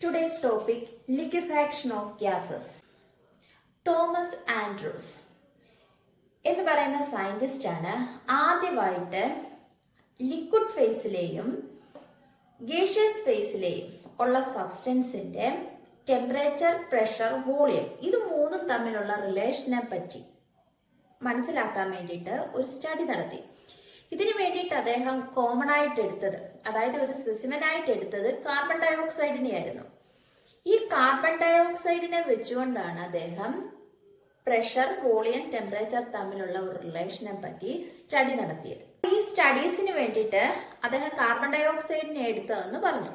Today's topic, liquefaction of gases. Thomas Andrews എന്ന് പറയുന്ന സയന്റിസ്റ്റാണ് ആദ്യമായിട്ട് ലിക്വിഡ് ഫേസിലെയും ഗേഷ്യസ് ഫേസിലെയും ഉള്ള സബ്സ്റ്റൻസിന്റെ ടെമ്പറേച്ചർ, പ്രഷർ, വോളിയം ഇത് മൂന്നും തമ്മിലുള്ള റിലേഷനെ പറ്റി മനസ്സിലാക്കാൻ വേണ്ടിയിട്ട് ഒരു സ്റ്റഡി നടത്തി. ഇതിനു വേണ്ടിയിട്ട് അദ്ദേഹം കോമൺ ആയിട്ട് എടുത്തത്, അതായത് ഒരു സ്പെസിമെൻ ആയിട്ട് എടുത്തത് കാർബൺ ഡൈ ഓക്സൈഡിനെ ആയിരുന്നു. ഈ കാർബൺ ഡൈ ഓക്സൈഡിനെ വെച്ചുകൊണ്ടാണ് അദ്ദേഹം പ്രഷർ, വോളിയം, ടെമ്പറേച്ചർ തമ്മിലുള്ള ഒരു റിലേഷനെ പറ്റി സ്റ്റഡി നടത്തിയത്. ഈ സ്റ്റഡീസിന് വേണ്ടിയിട്ട് അദ്ദേഹം കാർബൺ ഡൈ ഓക്സൈഡിനെ എടുത്തതെന്ന് പറഞ്ഞു.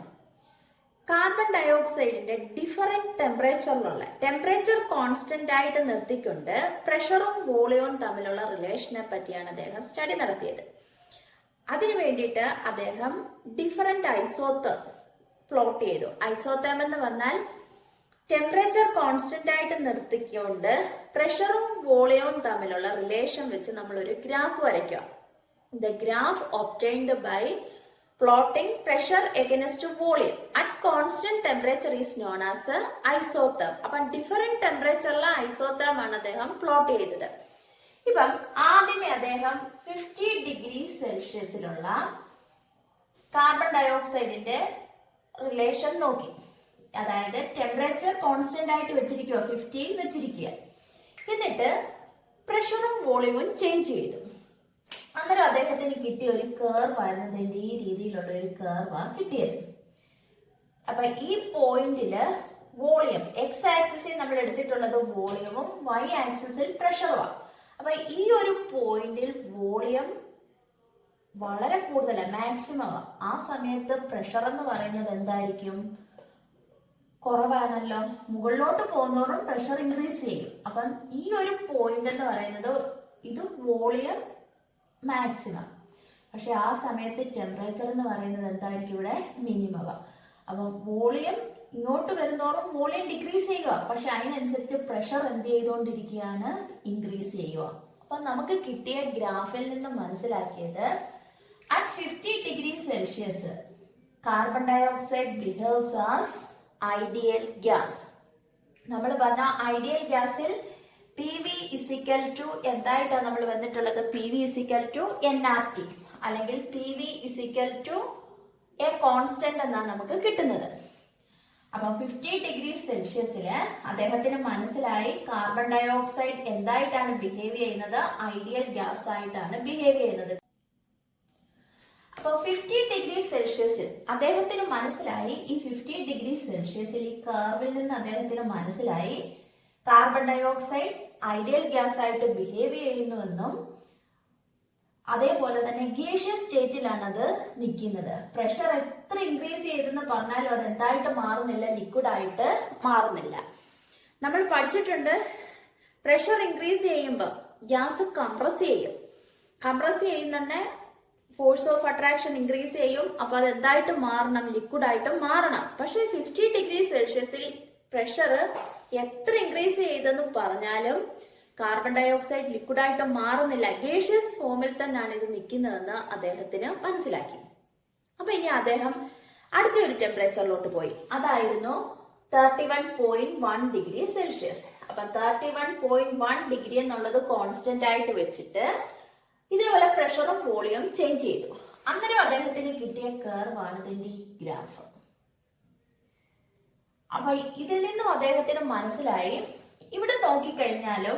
കാർബൺ ഡൈ ഓക്സൈഡിന്റെ ഡിഫറെന്റ് ടെമ്പറേച്ചറിലുള്ള ടെമ്പറേച്ചർ കോൺസ്റ്റന്റ് ആയിട്ട് നിർത്തിക്കൊണ്ട് പ്രഷറും വോളിയവും തമ്മിലുള്ള റിലേഷനെ പറ്റിയാണ് അദ്ദേഹം സ്റ്റഡി നടത്തിയത്. അതിനു വേണ്ടിയിട്ട് അദ്ദേഹം ഡിഫറെന്റ് ഐസോത്തേം പ്ലോട്ട് ചെയ്തു. ഐസോത്തേം എന്ന് പറഞ്ഞാൽ ടെമ്പറേച്ചർ കോൺസ്റ്റന്റ് ആയിട്ട് നിർത്തിക്കൊണ്ട് പ്രഷറും വോളിയവും തമ്മിലുള്ള റിലേഷൻ വെച്ച് നമ്മൾ ഒരു ഗ്രാഫ് വരയ്ക്കുക. The graph obtained by plotting pressure against volume at constant temperature is known as isotherm. അപ്പം ഡിഫറെന്റ് ടെമ്പറേച്ചറിലെ ഐസോതേം ആണ് അദ്ദേഹം പ്ലോട്ട് ചെയ്തത്. ഇപ്പം ആദ്യമേ അദ്ദേഹം 50 ഡിഗ്രി സെൽഷ്യസിലുള്ള കാർബൺ ഡൈ ഓക്സൈഡിന്റെ റിലേഷൻ നോക്കി. അതായത് ടെമ്പറേച്ചർ കോൺസ്റ്റന്റ് ആയിട്ട് വെച്ചിരിക്കുക, 50 വെച്ചിരിക്കുക. എന്നിട്ട് പ്രഷറും വോളിയവും ചേഞ്ച് ചെയ്തു. അന്നേരം അദ്ദേഹത്തിന് കിട്ടിയ ഒരു കേർവ് ആയിരുന്നു ഈ രീതിയിലുള്ള ഒരു കേർവാ കിട്ടിയത്. അപ്പൊ ഈ പോയിന്റില് വോളിയം, എക്സ് ആക്സിസിൽ നമ്മൾ എടുത്തിട്ടുള്ളത് വോളിയവും വൈ ആക്സിസിൽ പ്രഷറുമാണ്. അപ്പൊ ഈ ഒരു പോയിന്റിൽ വോളിയം വളരെ കൂടുതലാണ്, മാക്സിമം. ആ സമയത്ത് പ്രഷർ എന്ന് പറയുന്നത് എന്തായിരിക്കും? കുറവാണല്ലോ. മുകളിലോട്ട് പോകുന്നതോറും പ്രഷർ ഇൻക്രീസ് ചെയ്യും. അപ്പം ഈ ഒരു പോയിന്റ് എന്ന് പറയുന്നത് ഇത് വോളിയം മാക്സിമം. പക്ഷെ ആ സമയത്ത് ടെമ്പറേച്ചർ എന്ന് പറയുന്നത് എന്തായിരിക്കും? ഇവിടെ മിനിമം. അപ്പം വോളിയം ഇങ്ങോട്ട് വരുന്നോറും വോളിയം ഡിക്രീസ് ചെയ്യുക, പക്ഷെ അതിനനുസരിച്ച് പ്രഷർ എന്ത് ചെയ്തുകൊണ്ടിരിക്കുകയാണ്? ഇൻക്രീസ് ചെയ്യുക. അപ്പൊ നമുക്ക് കിട്ടിയ ഗ്രാഫിൽ നിന്ന് മനസ്സിലാക്കിയത് at 50 degree Celsius carbon dye oxide behaves as ideal gas. നമ്മൾ പറഞ്ഞ ഐഡിയൽ ഗ്യാസിൽ PV ഇസിക്കൽ ടു എന്തായിട്ടാണ് നമ്മൾ വന്നിട്ടുള്ളത്? PV ഇസിക്കൽ ടു nRT അല്ലെങ്കിൽ PV is equal to a constant എന്നാണ് നമുക്ക് കിട്ടുന്നത്. അപ്പൊ 50 ഡിഗ്രി സെൽഷ്യസില് അദ്ദേഹത്തിന് മനസ്സിലായി കാർബൺ ഡൈ ഓക്സൈഡ് എന്തായിട്ടാണ് ബിഹേവ് ചെയ്യുന്നത്? ഐഡിയൽ ഗ്യാസ് ആയിട്ടാണ് ബിഹേവ് ചെയ്യുന്നത്. അപ്പൊ 50 ഡിഗ്രി സെൽഷ്യസിൽ അദ്ദേഹത്തിന് മനസ്സിലായി, ഈ 50 ഡിഗ്രി സെൽഷ്യസിൽ ഈ കർവിൽ നിന്ന് അദ്ദേഹത്തിന് മനസ്സിലായി carbon dye oxide ideal gas ആയിട്ട് ബിഹേവ് ചെയ്യുന്നുവെന്നും അതേപോലെ തന്നെ ഗേഷ്യസ് സ്റ്റേറ്റിലാണ് അത് നിൽക്കുന്നത്. പ്രഷർ എത്ര ഇൻക്രീസ് ചെയ്തെന്ന് പറഞ്ഞാലും അത് എന്തായിട്ട് മാറുന്നില്ല? ലിക്വിഡ് ആയിട്ട് മാറുന്നില്ല. നമ്മൾ പഠിച്ചിട്ടുണ്ട്, പ്രഷർ ഇൻക്രീസ് ചെയ്യുമ്പോൾ ഗ്യാസ് കംപ്രസ് ചെയ്യും. കംപ്രസ് ചെയ്യുന്നുണ്ടെ ഫോഴ്സ് ഓഫ് അട്രാക്ഷൻ ഇൻക്രീസ് ചെയ്യും. അപ്പൊ അത് എന്തായിട്ട് മാറണം? ലിക്വിഡ് ആയിട്ട് മാറണം. പക്ഷെ 50 ഡിഗ്രി സെൽഷ്യസിൽ പ്രഷർ എത്ര ഇൻക്രീസ് ചെയ്തെന്ന് പറഞ്ഞാലും കാർബൺ ഡൈ ഓക്സൈഡ് ലിക്വിഡ് ആയിട്ട് മാറുന്നില്ല. ഗേഷ്യസ് ഫോമിൽ തന്നെയാണ് ഇത് നിൽക്കുന്നതെന്ന് അദ്ദേഹത്തിന് മനസ്സിലാക്കി. അപ്പൊ ഇനി അദ്ദേഹം അടുത്ത ഒരു ടെമ്പറേച്ചറിലോട്ട് പോയി. അതായിരുന്നു 31.1 ഡിഗ്രി സെൽഷ്യസ്. അപ്പൊ 31.1 ഡിഗ്രി എന്നുള്ളത് കോൺസ്റ്റന്റ് ആയിട്ട് വെച്ചിട്ട് ഇതേപോലെ പ്രഷറും വോളിയം ചേഞ്ച് ചെയ്തു. അന്നേരം അദ്ദേഹത്തിന് കിട്ടിയ കർവാണ് ഇതിന്റെ ഈ ഗ്രാഫ്. അപ്പൊ ഇതിൽ നിന്നും അദ്ദേഹത്തിന് മനസ്സിലായി, ഇവിടെ നോക്കിക്കഴിഞ്ഞാലും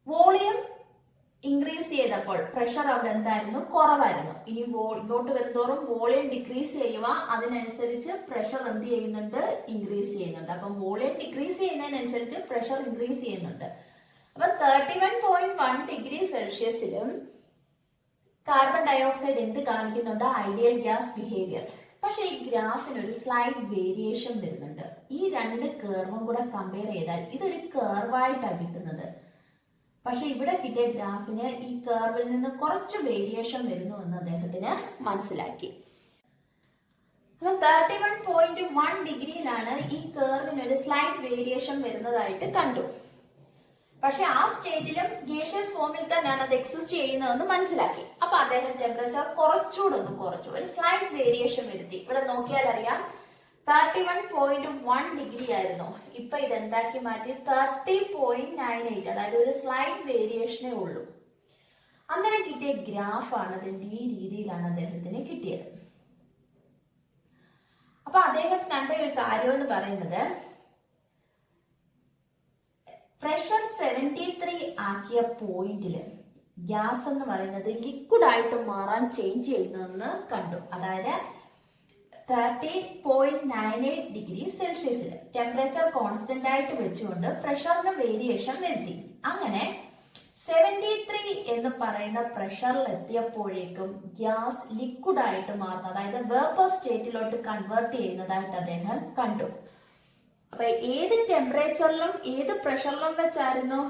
വോളിയം ഇൻക്രീസ് ചെയ്തപ്പോൾ പ്രഷർ അവിടെ എന്തായിരുന്നു? കുറവായിരുന്നു. ഇനി ഇങ്ങോട്ട് വരുന്നതോറും വോളിയം ഡിക്രീസ് ചെയ്യുക, അതിനനുസരിച്ച് പ്രഷർ എന്ത് ചെയ്യുന്നുണ്ട്? ഇൻക്രീസ് ചെയ്യുന്നുണ്ട്. അപ്പം വോളിയം ഡിക്രീസ് ചെയ്യുന്നതിനനുസരിച്ച് പ്രഷർ ഇൻക്രീസ് ചെയ്യുന്നുണ്ട്. അപ്പൊ 31.1 ഡിഗ്രി സെൽഷ്യസിലും കാർബൺ ഡൈ ഓക്സൈഡ് എന്ത് കാണിക്കുന്നുണ്ട്? Ideal gas behaviour. പക്ഷെ ഈ ഗ്രാഫിന് ഒരു സ്ലൈഡ് വേരിയേഷൻ വരുന്നുണ്ട്. ഈ രണ്ട് കർവും കൂടെ കമ്പയർ ചെയ്താൽ ഇതൊരു കർവായിട്ടാണ് കിട്ടുന്നത്. പക്ഷെ ഇവിടെ കിട്ടിയ ഗ്രാഫിന് ഈ കർവിൽ നിന്ന് കുറച്ച് വേരിയേഷൻ വരുന്നു എന്ന് അദ്ദേഹത്തിന് മനസ്സിലാക്കി. അപ്പൊ 31.1 ഡിഗ്രിയിലാണ് ഈ കർവിന് ഒരു സ്ലൈഡ് വേരിയേഷൻ വരുന്നതായിട്ട് കണ്ടു. പക്ഷെ ആ സ്റ്റേറ്റിലും ഗേഷ്യസ് ഫോമിൽ തന്നെയാണ് അത് എക്സിസ്റ്റ് ചെയ്യുന്നതെന്ന് മനസ്സിലാക്കി. അപ്പൊ അദ്ദേഹം ടെമ്പറേച്ചർ കുറച്ചുകൂടെ ഒന്ന് കുറച്ചു, ഒരു സ്ലൈറ്റ് വേരിയേഷൻ വരുത്തി. ഇവിടെ നോക്കിയാൽ അറിയാം 31.1 ഡിഗ്രി ആയിരുന്നു. ഇപ്പൊ ഇതെന്താക്കി മാറ്റി 30.98, അതായത് ഒരു സ്ലൈഡ് വേരിയേഷനേ ഉള്ളൂ. അന്നേരം കിട്ടിയ ഗ്രാഫാണ് അതിന്റെ ഈ രീതിയിലാണ് അദ്ദേഹത്തിന് കിട്ടിയത്. അപ്പൊ അദ്ദേഹം കണ്ട ഒരു കാര്യം എന്ന് പറയുന്നത് പ്രഷർ 73 ആക്കിയ പോയിന്റില് ഗ്യാസ് എന്ന് പറയുന്നത് ലിക്വിഡ് ആയിട്ട് മാറാൻ ചേഞ്ച് ചെയ്യുന്നതെന്ന് കണ്ടു. അതായത് 30.98 ഡിഗ്രി സെൽഷ്യസിൽ ടെമ്പറേച്ചർ കോൺസ്റ്റന്റ് ആയിട്ട് വെച്ചുകൊണ്ട് പ്രഷറിന് വേരിയേഷൻ വരുത്തി. അങ്ങനെ 73 എന്ന് പറയുന്ന പ്രഷറിൽ എത്തിയപ്പോഴേക്കും ഗ്യാസ് ലിക്വിഡ് ആയിട്ട് മാറുന്നത്, അതായത് വേപ്പർ സ്റ്റേറ്റിലോട്ട് കൺവേർട്ട് ചെയ്യുന്നതായിട്ട് അദ്ദേഹം കണ്ടു. അപ്പൊ ഏത് ടെമ്പറേച്ചറിലും ഏത് പ്രഷറിലും വെച്ചായിരുന്നു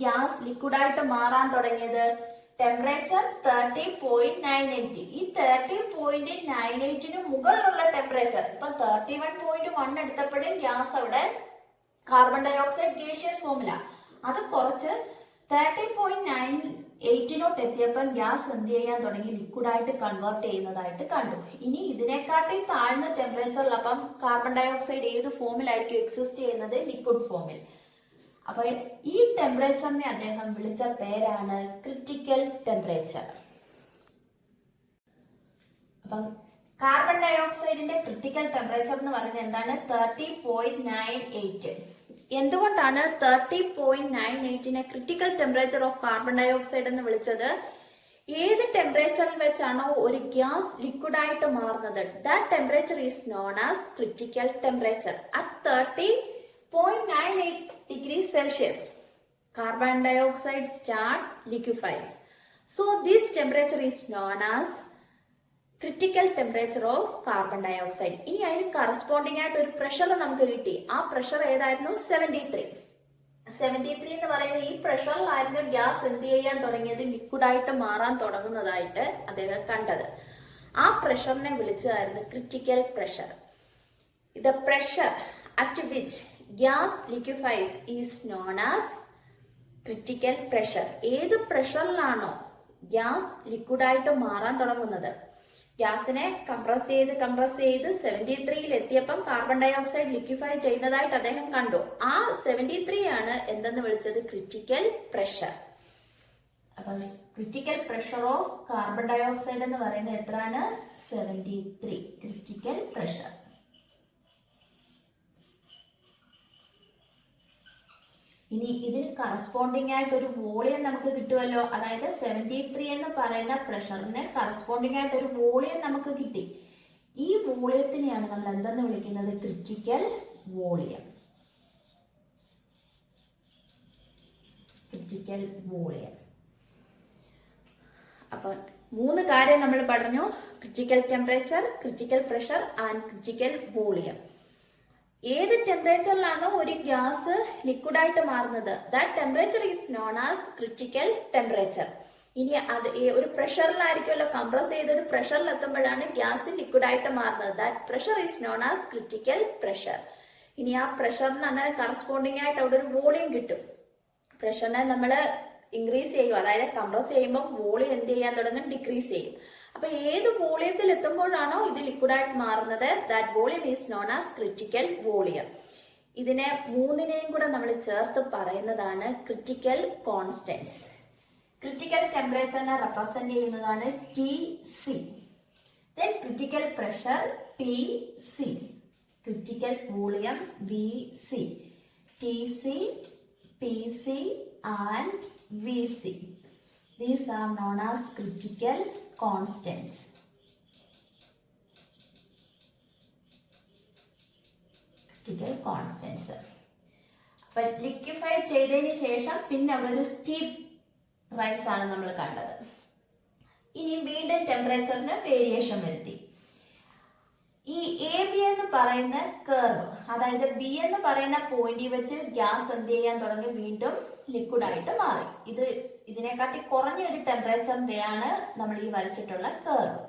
ഗ്യാസ് ലിക്വിഡ് ആയിട്ട് മാറാൻ തുടങ്ങിയത്? ടെമ്പറേച്ചർ 30.98. ഈ 30.98 മുകളിലുള്ള ടെമ്പറേച്ചർ, ഇപ്പൊ 31.1 എടുത്തപ്പോഴും ഗ്യാസ് അവിടെ കാർബൺ ഡൈ ഓക്സൈഡ് ഗേഷ്യസ് ഫോമില, അത് കുറച്ച് 30.98 എത്തിയപ്പോൾ ഗ്യാസ് എന്ത് ചെയ്യാൻ തുടങ്ങി? ലിക്വിഡ് ആയിട്ട് കൺവേർട്ട് ചെയ്യുന്നതായിട്ട് കണ്ടു. ഇനി ഇതിനെക്കാട്ടി താഴ്ന്ന ടെമ്പറേച്ചറിൽ അപ്പം കാർബൺ ഡൈ ഓക്സൈഡ് ഏത് ഫോമിലായിരിക്കും എക്സിസ്റ്റ് ചെയ്യുന്നത്? ലിക്വിഡ് ഫോമിൽ. അപ്പൊ ഈ ടെമ്പറേച്ചറിനെ അദ്ദേഹം വിളിച്ച പേരാണ് ക്രിട്ടിക്കൽ ടെമ്പറേച്ചർ. അപ്പം കാർബൺ ഡൈ ഓക്സൈഡിന്റെ ക്രിട്ടിക്കൽ ടെമ്പറേച്ചർ എന്ന് പറയുന്നത് എന്താണ്? 30.98. എന്തുകൊണ്ടാണ് 30.98നെ critical temperature of carbon dye oxide എന്ന് വിളിച്ചത്? ഏത് ടെമ്പറേച്ചറിൽ വെച്ചാണോ ഒരു ഗ്യാസ് ലിക്വിഡ് ആയിട്ട് മാറുന്നത്, that temperature is known as critical temperature. At 30.98 degrees Celsius, carbon dioxide start liquefies. So this temperature is known as critical temperature of carbon dioxide. ഇനി അതിന് corresponding ആയിട്ട് ഒരു പ്രഷർ നമുക്ക് കിട്ടി. ആ പ്രഷർ ഏതായിരുന്നു? 73. 73 എന്ന് പറയുന്ന ഈ പ്രഷറിലായിരുന്നു ഗ്യാസ് എന്ത് ചെയ്യാൻ തുടങ്ങിയത്? ലിക്വിഡ് ആയിട്ട് മാറാൻ തുടങ്ങുന്നതായിട്ട് അദ്ദേഹം കണ്ടത്. ആ പ്രഷറിനെ വിളിച്ചതായിരുന്നു critical pressure. The pressure at which gas liquefies is known as critical pressure. ഏത് പ്രഷറിലാണോ ഗ്യാസ് ലിക്വിഡ് ആയിട്ട് മാറാൻ തുടങ്ങുന്നത്, ഗ്യാസിനെ കംപ്രസ് ചെയ്ത് 73 എത്തിയപ്പം കാർബൺ ഡൈ ഓക്സൈഡ് ലിക്വിഫൈ ചെയ്യുന്നതായിട്ട് അദ്ദേഹം കണ്ടു. ആ 73 ആണ് എന്തെന്ന് വിളിച്ചത്? Critical pressure. അപ്പൊ critical pressure of carbon dye oxide എന്ന് പറയുന്നത് എത്രയാണ്? 73 ക്രിട്ടിക്കൽ പ്രഷർ. ഇനി ഇതിന് കറസ്പോണ്ടിങ് ആയിട്ട് ഒരു വോളിയം നമുക്ക് കിട്ടുമല്ലോ. അതായത് 73 എന്ന് പറയുന്ന പ്രഷറിന് കറസ്പോണ്ടിങ് ആയിട്ട് ഒരു വോളിയം നമുക്ക് കിട്ടി. ഈ വോളിയത്തിനെയാണ് നമ്മൾ എന്തെന്ന് വിളിക്കുന്നത്? Critical volume. Critical volume. അപ്പൊ 3 കാര്യം നമ്മൾ പറഞ്ഞു: critical temperature, critical pressure and critical volume. ഏത് ടെമ്പറേച്ചറിലാണോ ഒരു ഗ്യാസ് ലിക്വിഡ് ആയിട്ട് മാറുന്നത്, that temperature is known as critical temperature. ഇനി അത് ഒരു പ്രഷറിലായിരിക്കുമല്ലോ, കംപ്രസ് ചെയ്ത ഒരു പ്രഷറിൽ എത്തുമ്പോഴാണ് ഗ്യാസ് ലിക്വിഡ് ആയിട്ട് മാറുന്നത്. That pressure is known as critical pressure. ഇനി ആ പ്രഷറിന് അന്നേരം കറസ്പോണ്ടിങ് ആയിട്ട് അവിടെ ഒരു വോളിയം കിട്ടും. പ്രഷറിനെ നമ്മൾ ഇൻക്രീസ് ചെയ്യും, അതായത് കംപ്രസ് ചെയ്യുമ്പോൾ വോളിയം എന്ത് ചെയ്യാൻ തുടങ്ങും? ഡിക്രീസ് ചെയ്യും. അപ്പൊ ഏത് വോളിയത്തിൽ എത്തുമ്പോഴാണോ ഇത് ലിക്വിഡ് ആയിട്ട് മാറുന്നത്, that volume is known as critical volume. ഇതിനെ 3നെയും കൂടെ നമ്മൾ ചേർത്ത് പറയുന്നതാണ് ക്രിട്ടിക്കൽ കോൺസ്റ്റൻസ്. ക്രിട്ടിക്കൽ ടെമ്പറേച്ചറിനെ റെപ്രസെന്റ് ചെയ്യുന്നതാണ് TC. Then critical pressure PC, critical volume VC. TC, PC and VC. These are known as critical constants. Critical constants. അപ്പോൾ liquefy ചെയ്തതിന് ശേഷം പിന്നെ അവിടെ ഒരു സ്റ്റീപ്പ് റൈസ് ആണ് നമ്മൾ കണ്ടത്. ഇനി വീണ്ടും ടെമ്പറേച്ചറിന് വേരിയേഷൻ വരുത്തി. ഈ AB എന്ന് പറയുന്ന കർവ്, അതായത് B എന്ന് പറയുന്ന പോയിന്റിൽ വെച്ച് ഗ്യാസ് എന്ത് ചെയ്യാൻ തുടങ്ങി? വീണ്ടും ലിക്വിഡ് ആയിട്ട് മാറി. ഇതിനെക്കാട്ടി കുറഞ്ഞ ഒരു ടെമ്പറേച്ചറിന്റെയാണ് നമ്മൾ ഈ വരച്ചിട്ടുള്ള കർവ്.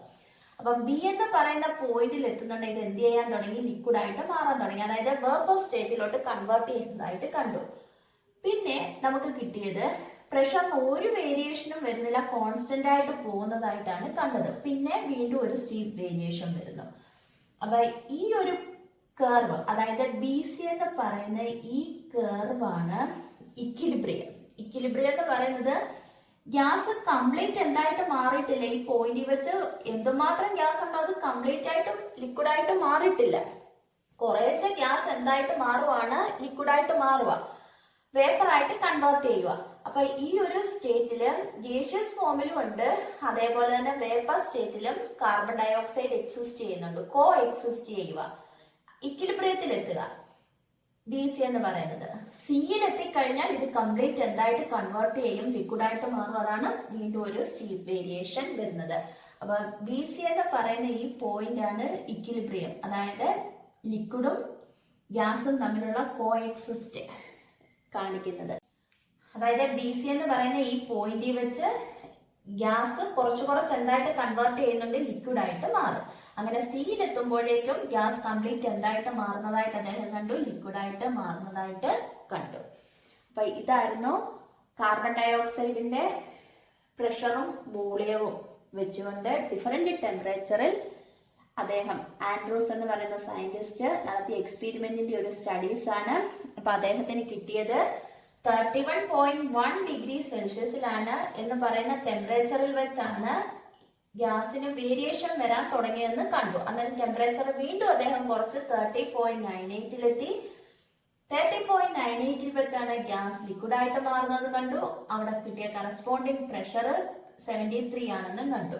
അപ്പം B എന്ന് പറയുന്ന പോയിന്റിൽ എത്തുന്നുണ്ടെങ്കിൽ ഇത് എന്ത് ചെയ്യാൻ തുടങ്ങി? ലിക്വിഡ് ആയിട്ട് മാറാൻ തുടങ്ങി, അതായത് വേപ്പർ സ്റ്റേറ്റിലോട്ട് കൺവേർട്ട് ചെയ്യുന്നതായിട്ട് കണ്ടു. പിന്നെ നമുക്ക് കിട്ടിയത് പ്രഷറിന് ഒരു വേരിയേഷനും വരുന്നില്ല, കോൺസ്റ്റന്റ് ആയിട്ട് പോകുന്നതായിട്ടാണ് കണ്ടത്. പിന്നെ വീണ്ടും ഒരു സ്റ്റീപ്പ് വേരിയേഷൻ വരുന്നു. അപ്പൊ ഈ ഒരു കർവ്, അതായത് ബി സി എന്ന് പറയുന്ന ഈ കർവാണ് ഇക്വിലിബ്രിയം. ഇക്വിലിബ്രിയം എന്ന് പറയുന്നത് ഗ്യാസ് കംപ്ലീറ്റ് എന്തായിട്ട് മാറിയിട്ടില്ല. ഈ പോയിന്റിൽ വെച്ച് എന്തുമാത്രം ഗ്യാസ് ഉണ്ടോ അത് കംപ്ലീറ്റ് ആയിട്ടും ലിക്വിഡായിട്ട് മാറിയിട്ടില്ല. കുറേശ്ശെ ഗ്യാസ് എന്തായിട്ട് മാറുവാണ്, ലിക്വിഡായിട്ട് മാറുക, വേപ്പർ ആയിട്ട് കൺവേർട്ട് ചെയ്യുക. അപ്പൊ ഈ ഒരു സ്റ്റേറ്റില് ഗേഷ്യസ് ഫോമിലും ഉണ്ട്, അതേപോലെ തന്നെ വേപ്പർ സ്റ്റേറ്റിലും കാർബൺ ഡൈ ഓക്സൈഡ് എക്സിസ്റ്റ് ചെയ്യുന്നുണ്ട്, കോ എക്സിസ്റ്റ് ചെയ്യുക, ഇക്വിലിബ്രിയത്തിൽ എത്തുക. ബി സി എന്ന് പറയുന്നത് സിയിൽ എത്തിക്കഴിഞ്ഞാൽ ഇത് കംപ്ലീറ്റ് എന്തായിട്ട് കൺവേർട്ട് ചെയ്യും, ലിക്വിഡായിട്ട് മാറും. അതാണ് വീണ്ടും ഒരു സ്റ്റേറ്റ് വേരിയേഷൻ വരുന്നത്. അപ്പൊ ബി സി എന്ന് പറയുന്ന ഈ പോയിന്റ് ആണ് ഇക്വിലിബ്രിയം, അതായത് ലിക്വിഡും ഗ്യാസും തമ്മിലുള്ള കോ എക്സിസ്റ്റ് കാണിക്കുന്നത്. അതായത് ബി സി എന്ന് പറയുന്ന ഈ പോയിന്റിൽ വെച്ച് ഗ്യാസ് കുറച്ച് എന്തായിട്ട് കൺവേർട്ട് ചെയ്യുന്നുണ്ട്, ലിക്വിഡ് ആയിട്ട് മാറും. അങ്ങനെ സിയിൽ എത്തുമ്പോഴേക്കും ഗ്യാസ് കംപ്ലീറ്റ് എന്തായിട്ട് മാറുന്നതായിട്ട് അദ്ദേഹം കണ്ടു, ലിക്വിഡ് ആയിട്ട് മാറുന്നതായിട്ട് കണ്ടു. അപ്പൊ ഇതായിരുന്നു കാർബൺ ഡൈ ഓക്സൈഡിന്റെ പ്രഷറും വോളിയവും വെച്ചുകൊണ്ട് ഡിഫറെന്റ് ടെമ്പറേച്ചറിൽ അദ്ദേഹം ആൻഡ്രൂസ് എന്ന് പറയുന്ന സയന്റിസ്റ്റ് നടത്തിയ എക്സ്പെരിമെന്റിന്റെ ഒരു സ്റ്റഡീസ് ആണ്. അപ്പൊ അദ്ദേഹത്തിന് കിട്ടിയത് 31.1 ഡിഗ്രി സെൽഷ്യസിലാണ് എന്ന് പറയുന്ന ടെമ്പറേച്ചറിൽ വെച്ചാണ് ഗ്യാസിന് വേരിയേഷൻ വരാൻ തുടങ്ങിയതെന്ന് കണ്ടു. അന്നേരം ടെമ്പറേച്ചർ വീണ്ടും അദ്ദേഹം കുറച്ച് 30.98 30.98 വെച്ചാണ് ഗ്യാസ് ലിക്വിഡ് ആയിട്ട് മാറുന്നത് കണ്ടു. അവിടെ കിട്ടിയ കറസ്പോണ്ടിങ് പ്രഷർ 73 ആണെന്നും കണ്ടു.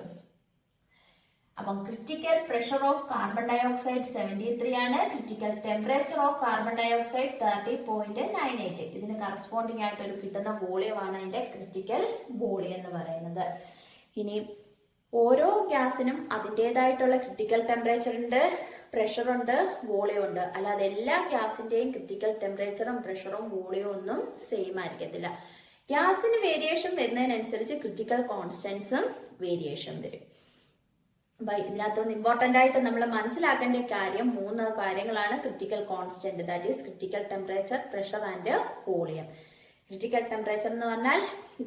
അപ്പം critical pressure of carbon dye ഓക്സൈഡ് 73 ആണ്, critical temperature of carbon dye ഓക്സൈഡ് 30.98. ഇതിന് കറസ്പോണ്ടിങ് ആയിട്ട് ഒരു കിട്ടുന്ന വോളിയം ആണ് അതിന്റെ ക്രിറ്റിക്കൽ വോളിയം എന്ന് പറയുന്നത്. ഇനി ഓരോ ഗ്യാസിനും അതിൻ്റെതായിട്ടുള്ള ക്രിറ്റിക്കൽ ടെമ്പറേച്ചർ ഉണ്ട്, പ്രഷർ ഉണ്ട്, വോളിയം ഉണ്ട്. അല്ലാതെ എല്ലാ ഗ്യാസിന്റെയും ക്രിറ്റിക്കൽ ടെമ്പറേച്ചറും പ്രഷറും വോളിയവും ഒന്നും സെയിം ആയിരിക്കത്തില്ല. ഗ്യാസിന് വേരിയേഷൻ വരുന്നതിനനുസരിച്ച് ക്രിറ്റിക്കൽ കോൺസ്റ്റൻസും വേരിയേഷൻ വരും. ഇതിനകത്തൊന്ന് ഇമ്പോർട്ടന്റ് ആയിട്ട് നമ്മൾ മനസ്സിലാക്കേണ്ട കാര്യം 3 കാര്യങ്ങളാണ്. Critical constant, that is critical temperature, pressure and volume. Critical temperature എന്ന് പറഞ്ഞാൽ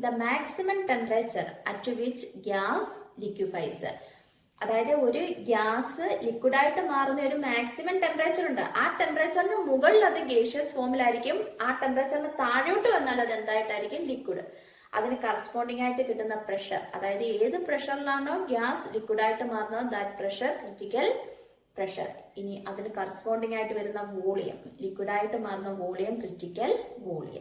the maximum temperature at which gas liquefies. അതായത് ഒരു ഗ്യാസ് ലിക്വിഡായിട്ട് മാറുന്ന ഒരു മാക്സിമം ടെമ്പറേച്ചർ ഉണ്ട്. ആ ടെമ്പറേച്ചറിന് മുകളിൽ അത് ഗേഷ്യസ് ഫോമിലായിരിക്കും, ആ ടെമ്പറേച്ചറിന് താഴോട്ട് വന്നാൽ അത് എന്തായിട്ടായിരിക്കും, ലിക്വിഡ്. അതിന് കറസ്പോണ്ടിങ് ആയിട്ട് കിട്ടുന്ന പ്രഷർ, അതായത് ഏത് പ്രഷറിലാണോ ഗ്യാസ് ലിക്വിഡായിട്ട് മാറുന്നത് ദാറ്റ് പ്രഷർ ക്രിറ്റിക്കൽ പ്രഷർ. ഇനി അതിന് കറസ്പോണ്ടിങ് ആയിട്ട് വരുന്ന വോളിയം, ലിക്വിഡായിട്ട് മാറുന്ന വോളിയം ക്രിറ്റിക്കൽ വോളിയം.